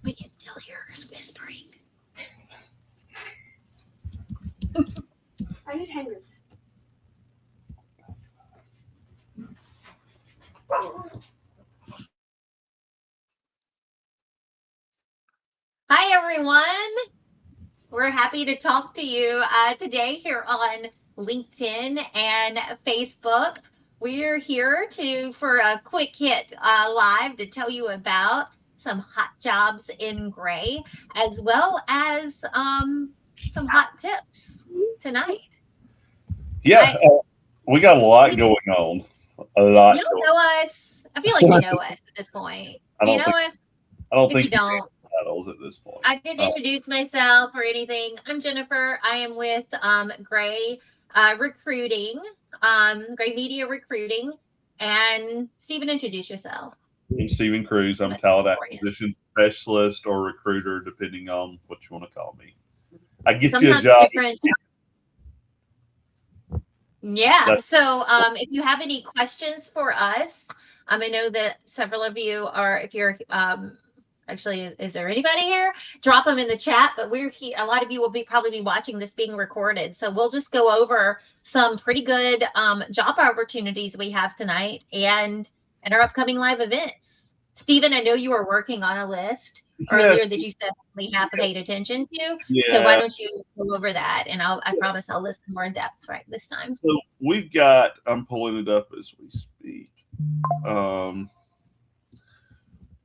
We can still hear her whispering. I need hangers. Hi, everyone. We're happy to talk to you today here on LinkedIn and Facebook. We're here for a quick hit live to tell you about some hot jobs in Gray, as well as some hot tips tonight. Yeah, we got a lot going on. A lot. You don't know us. I feel like you know us at this point. I Do you don't know think- us? I don't If think you don't, titles at this point. I didn't introduce myself or anything. I'm Jennifer. I am with Gray Recruiting, Gray Media Recruiting. And Stephen, introduce yourself. I'm Stephen Cruz. I'm a talent acquisition specialist or recruiter, depending on what you want to call me. I get you a job. Different. Yeah. So if you have any questions for us, I know that several of you are, if you're actually, is there anybody here? Drop them in the chat, but we're here. A lot of you will probably be watching this being recorded. So we'll just go over some pretty good job opportunities we have tonight and our upcoming live events. Stephen, I know you were working on a list earlier that you said we have paid attention to. Yeah. So why don't you go over that? And I promise I'll listen more in depth right this time. So we've got, I'm pulling it up as we speak.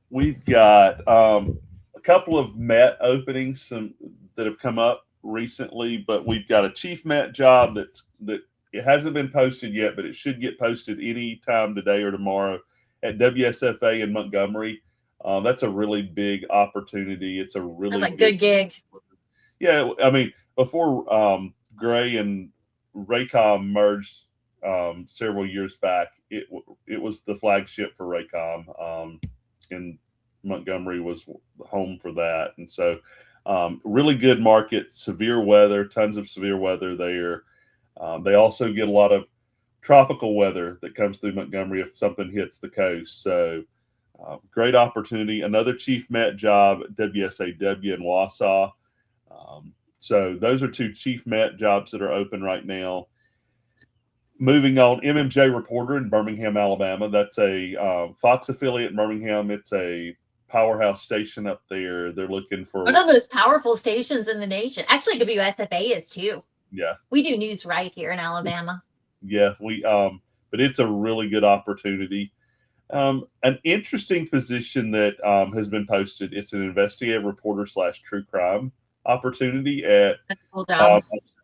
We've got a couple of MET openings that have come up recently, but we've got a chief MET job that it hasn't been posted yet, but it should get posted any time today or tomorrow at WSFA in Montgomery. That's a really big opportunity. It's a really good gig. Yeah, before Gray and Raycom merged several years back, it was the flagship for Raycom. And Montgomery was home for that. And so really good market, severe weather, tons of severe weather there. They also get a lot of tropical weather that comes through Montgomery if something hits the coast. So great opportunity. Another chief MET job at WSAW in Wausau. So those are two chief MET jobs that are open right now. Moving on, MMJ Reporter in Birmingham, Alabama. That's a Fox affiliate in Birmingham. It's a powerhouse station up there. They're looking for one of the most powerful stations in the nation. Actually, WSFA is too. Yeah. We do news right here in Alabama. Yeah, but it's a really good opportunity. An interesting position that has been posted. It's an investigative reporter / true crime opportunity at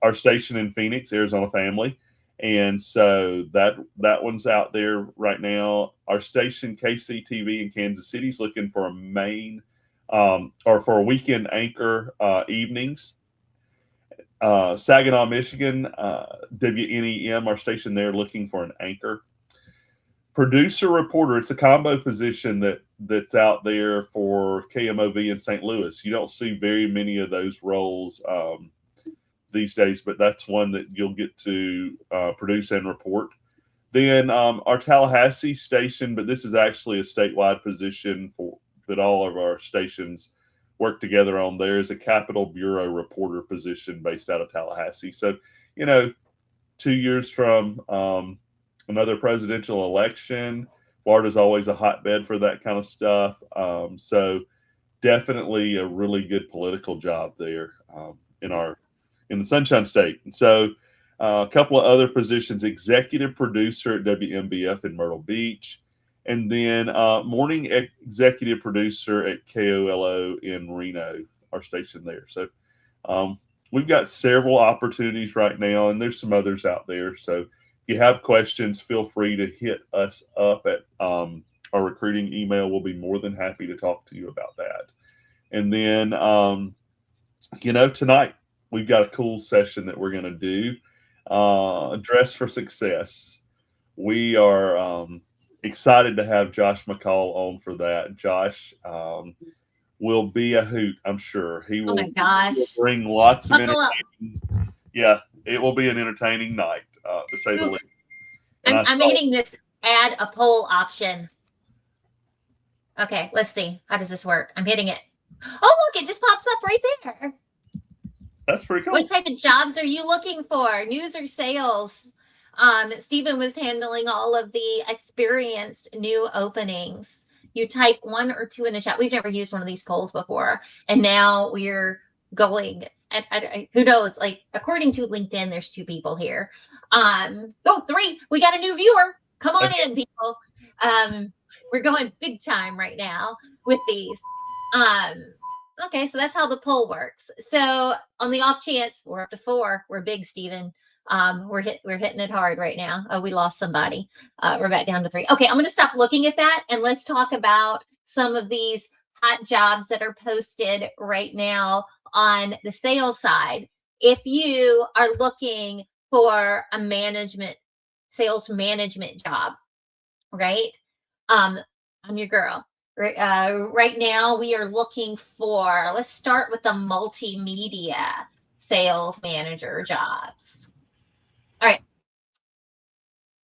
our station in Phoenix, Arizona Family. And so that one's out there right now. Our station, KCTV in Kansas City, is looking for a main or for a weekend anchor evenings. Saginaw, Michigan, WNEM, our station there, looking for an anchor. Producer reporter, it's a combo position that's out there for KMOV in St. Louis. You don't see very many of those roles these days, but that's one that you'll get to produce and report. Then our Tallahassee station, but this is actually a statewide position that all of our stations work together on. There is a Capitol Bureau reporter position based out of Tallahassee. So, 2 years from another presidential election, Florida's always a hotbed for that kind of stuff. So definitely a really good political job there in the Sunshine State. And so a couple of other positions, executive producer at WMBF in Myrtle Beach, and then morning executive producer at KOLO in Reno, our station there. So we've got several opportunities right now, and there's some others out there. So if you have questions, feel free to hit us up at our recruiting email. We'll be more than happy to talk to you about that. And then, tonight we've got a cool session that we're going to do. Dress for Success. We are excited to have Josh McCall on for that. Josh will be a hoot, I'm sure. He will, oh my gosh. will bring lots of Buckle up. Yeah, it will be an entertaining night, to say the least. I'm hitting this add a poll option. Okay, let's see. How does this work? I'm hitting it. Oh, look, it just pops up right there. That's pretty cool. What type of jobs are you looking for? News or sales? Stephen was handling all of the experienced new openings. You type 1 or 2 in the chat. We've never used one of these polls before. And now we're going, who knows? Like, according to LinkedIn, there's 2 people here. 3. We got a new viewer. Come on in, people. We're going big time right now with these. Okay, so that's how the poll works. So on the off chance we're up to 4, we're big, Stephen. We're hitting it hard right now. Oh, we lost somebody. We're back down to 3. Okay, I'm going to stop looking at that and let's talk about some of these hot jobs that are posted right now on the sales side. If you are looking for a sales management job, right? I'm your girl. Right now, we are looking for, let's start with the multimedia sales manager jobs. All right.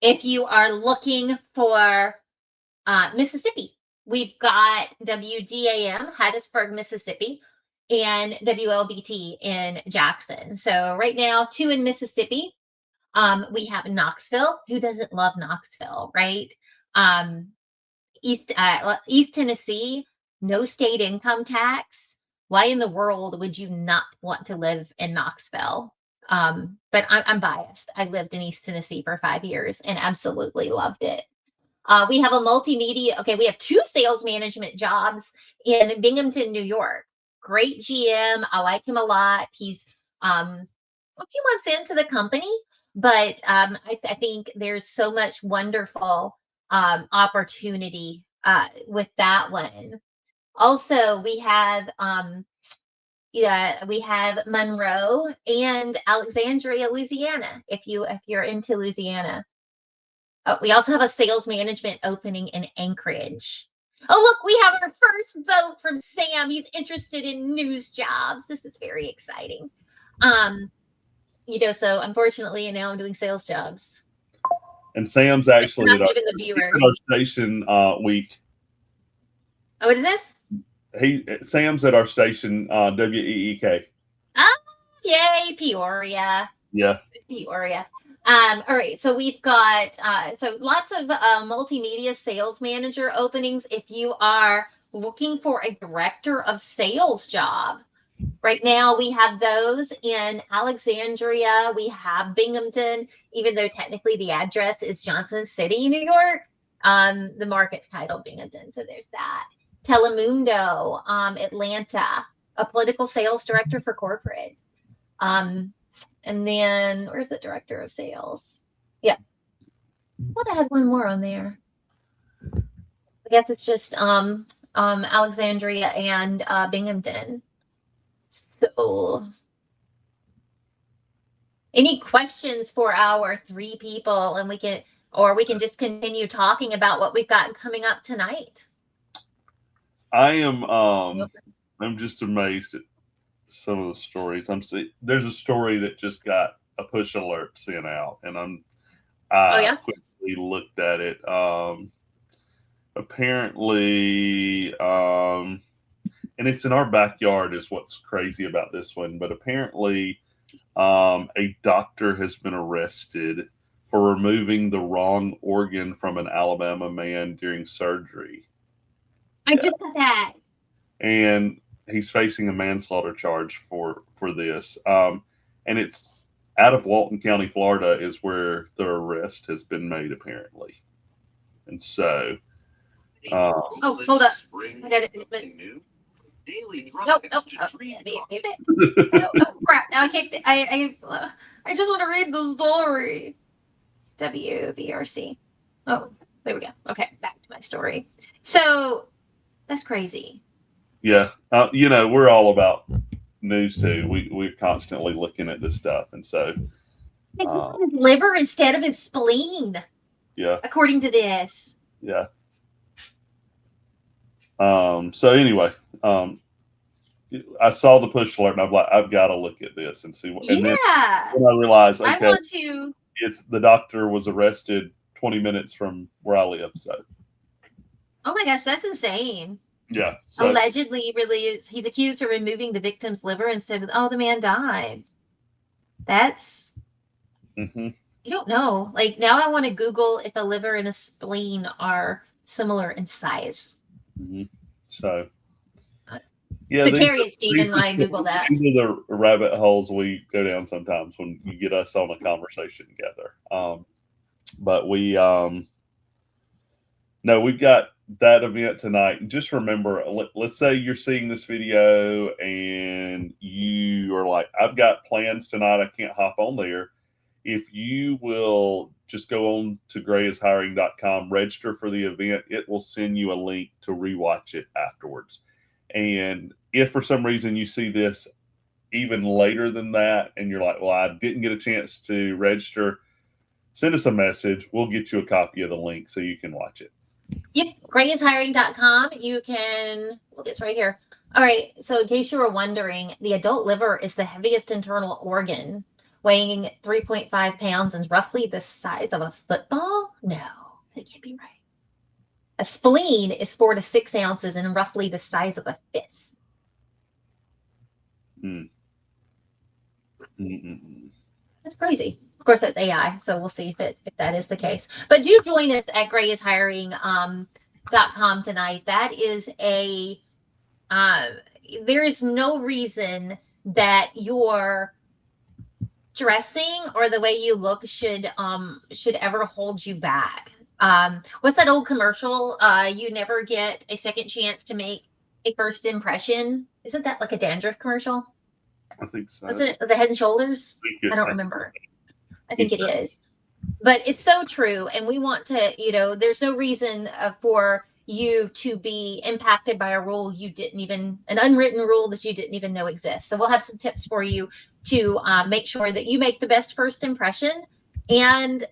If you are looking for Mississippi, we've got WDAM, Hattiesburg, Mississippi, and WLBT in Jackson. So right now, 2 in Mississippi. We have Knoxville. Who doesn't love Knoxville, right? East Tennessee, no state income tax. Why in the world would you not want to live in Knoxville? But I'm biased. I lived in East Tennessee for 5 years and absolutely loved it. We have a multimedia. Okay, we have 2 sales management jobs in Binghamton, New York. Great GM. I like him a lot. He's a few months into the company, but I think there's so much wonderful opportunity with that one. Also, we have Monroe and Alexandria, Louisiana. If you're into Louisiana, we also have a sales management opening in Anchorage. Oh, look, we have our first vote from Sam. He's interested in news jobs. This is very exciting. So unfortunately, now I'm doing sales jobs. And Sam's actually not giving the viewers our station week. Oh, what is this? Sam's at our station, WEEK. Oh, yay, Peoria. Yeah. Peoria. All right, so we've got lots of multimedia sales manager openings. If you are looking for a director of sales job, right now we have those in Alexandria. We have Binghamton, even though technically the address is Johnson City, New York. The market's titled Binghamton, so there's that. Telemundo, Atlanta, a political sales director for corporate. And then where's the director of sales? Yeah. Well, I had one more on there. I guess it's just Alexandria and Binghamton. So any questions for our 3 people, and we can just continue talking about what we've got coming up tonight. I am I'm just amazed at some of the stories I'm seeing. There's a story that just got a push alert sent out, and I quickly looked at it. Apparently, and it's in our backyard is what's crazy about this one, but apparently a doctor has been arrested for removing the wrong organ from an Alabama man during surgery. I just got that. And he's facing a manslaughter charge for this. And it's out of Walton County, Florida, is where the arrest has been made, apparently. And so, hold up. I got it. Oh, crap! Now I can't. I just want to read the story. WBRC. Oh, there we go. Okay, back to my story. So that's crazy. Yeah. We're all about news too. We're constantly looking at this stuff. And so, His liver instead of his spleen, yeah. according to this. Yeah. So anyway, I saw the push alert and I'm like, I've got to look at this and see what, and then when I realized, okay, I want to. It's the doctor was arrested 20 minutes from where I live. So, oh my gosh, that's insane. Yeah. So, allegedly, he's accused of removing the victim's liver instead of. Oh, the man died. That's. Mm-hmm. You don't know. Like now, I want to Google if a liver and a spleen are similar in size. Mm-hmm. So. Yeah, so carry it, Stephen, when I Google that. These are the rabbit holes we go down sometimes when you get us on a conversation together. But we, no, we've got that event tonight. And just remember, let's say you're seeing this video and you are like, I've got plans tonight. I can't hop on there. If you will just go on to grayishiring.com, register for the event, it will send you a link to rewatch it afterwards. And if for some reason you see this even later than that and you're like, well, I didn't get a chance to register, send us a message. We'll get you a copy of the link so you can watch it. Yep, grayishiring.com. You can, look, it's right here. All right, so in case you were wondering, the adult liver is the heaviest internal organ, weighing 3.5 pounds and roughly the size of a football? No, that can't be right. A spleen is 4 to 6 ounces and roughly the size of a fist. That's crazy. Of course, that's AI, so we'll see if that is the case. But do join us at grayishiring.com tonight. That is there is no reason that your dressing or the way you look should ever hold you back. What's that old commercial? You never get a second chance to make a first impression. Isn't that like a dandruff commercial? I think so. Isn't it the Head and Shoulders? I don't remember. I think it is. But it's so true. And we want to, there's no reason for you to be impacted by a rule an unwritten rule that you didn't even know exists. So we'll have some tips for you to make sure that you make the best first impression. And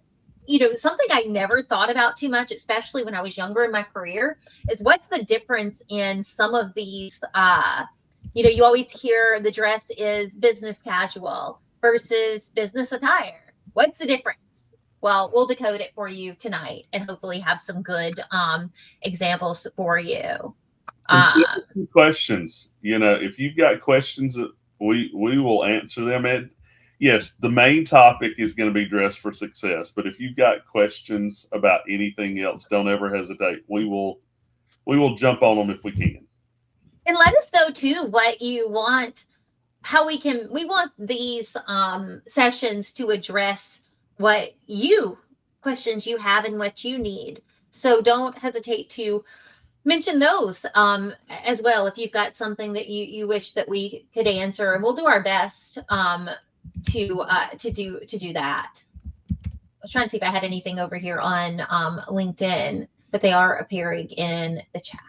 something I never thought about too much, especially when I was younger in my career, is what's the difference in some of these, you always hear the dress is business casual versus business attire. What's the difference? Well, we'll decode it for you tonight and hopefully have some good examples for you. Questions. If you've got questions, we will answer them. And yes, the main topic is going to be dress for success. But if you've got questions about anything else, don't ever hesitate. We will jump on them if we can. And let us know too what you want, how we want these sessions to address what questions you have and what you need. So don't hesitate to mention those as well if you've got something that you wish that we could answer, and we'll do our best to do that. I was trying to see if I had anything over here on LinkedIn, but they are appearing in the chat.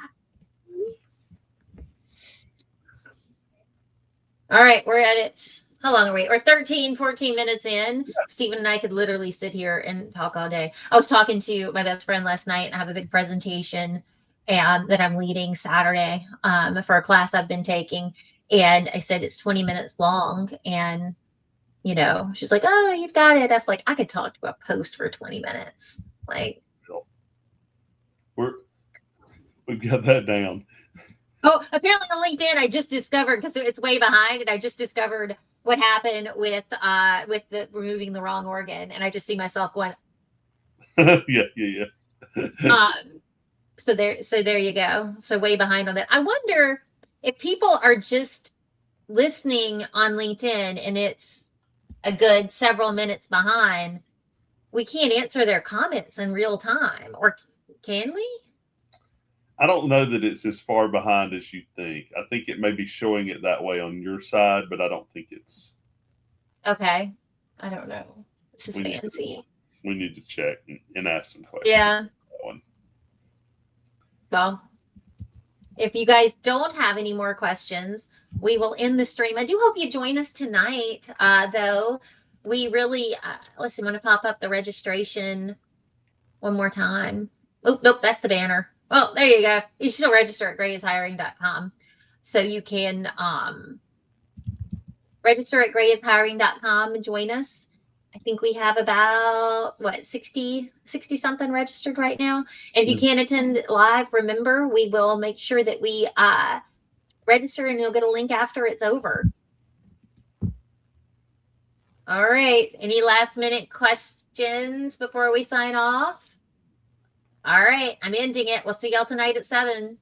All right, we're at it. How long are we? We're 13, 14 minutes in. Yeah. Stephen and I could literally sit here and talk all day. I was talking to my best friend last night, and I have a big presentation that I'm leading Saturday for a class I've been taking. And I said it's 20 minutes long. And, she's like, oh, you've got it. I was like, I could talk to a post for 20 minutes. Like, we've got that down. Oh, apparently on LinkedIn, I just discovered, because it's way behind, and I just discovered what happened with the removing the wrong organ, and I just see myself going. Yeah. So there you go. So way behind on that. I wonder if people are just listening on LinkedIn and it's a good several minutes behind, we can't answer their comments in real time, or can we? I don't know that it's as far behind as you think. I think it may be showing it that way on your side, but I don't think it's. Okay. I don't know. This is fancy. We need to check and ask some questions. Yeah. Well, if you guys don't have any more questions, we will end the stream. I do hope you join us tonight, though. We really, listen, I'm going to pop up the registration one more time. Oh, nope, that's the banner. Oh, there you go. You should still register at grayishiring.com. So you can register at grayishiring.com and join us. I think we have about, 60 something registered right now. And if you can't attend live, remember, we will make sure that we register and you'll get a link after it's over. All right. Any last minute questions before we sign off? All right. I'm ending it. We'll see y'all tonight at 7.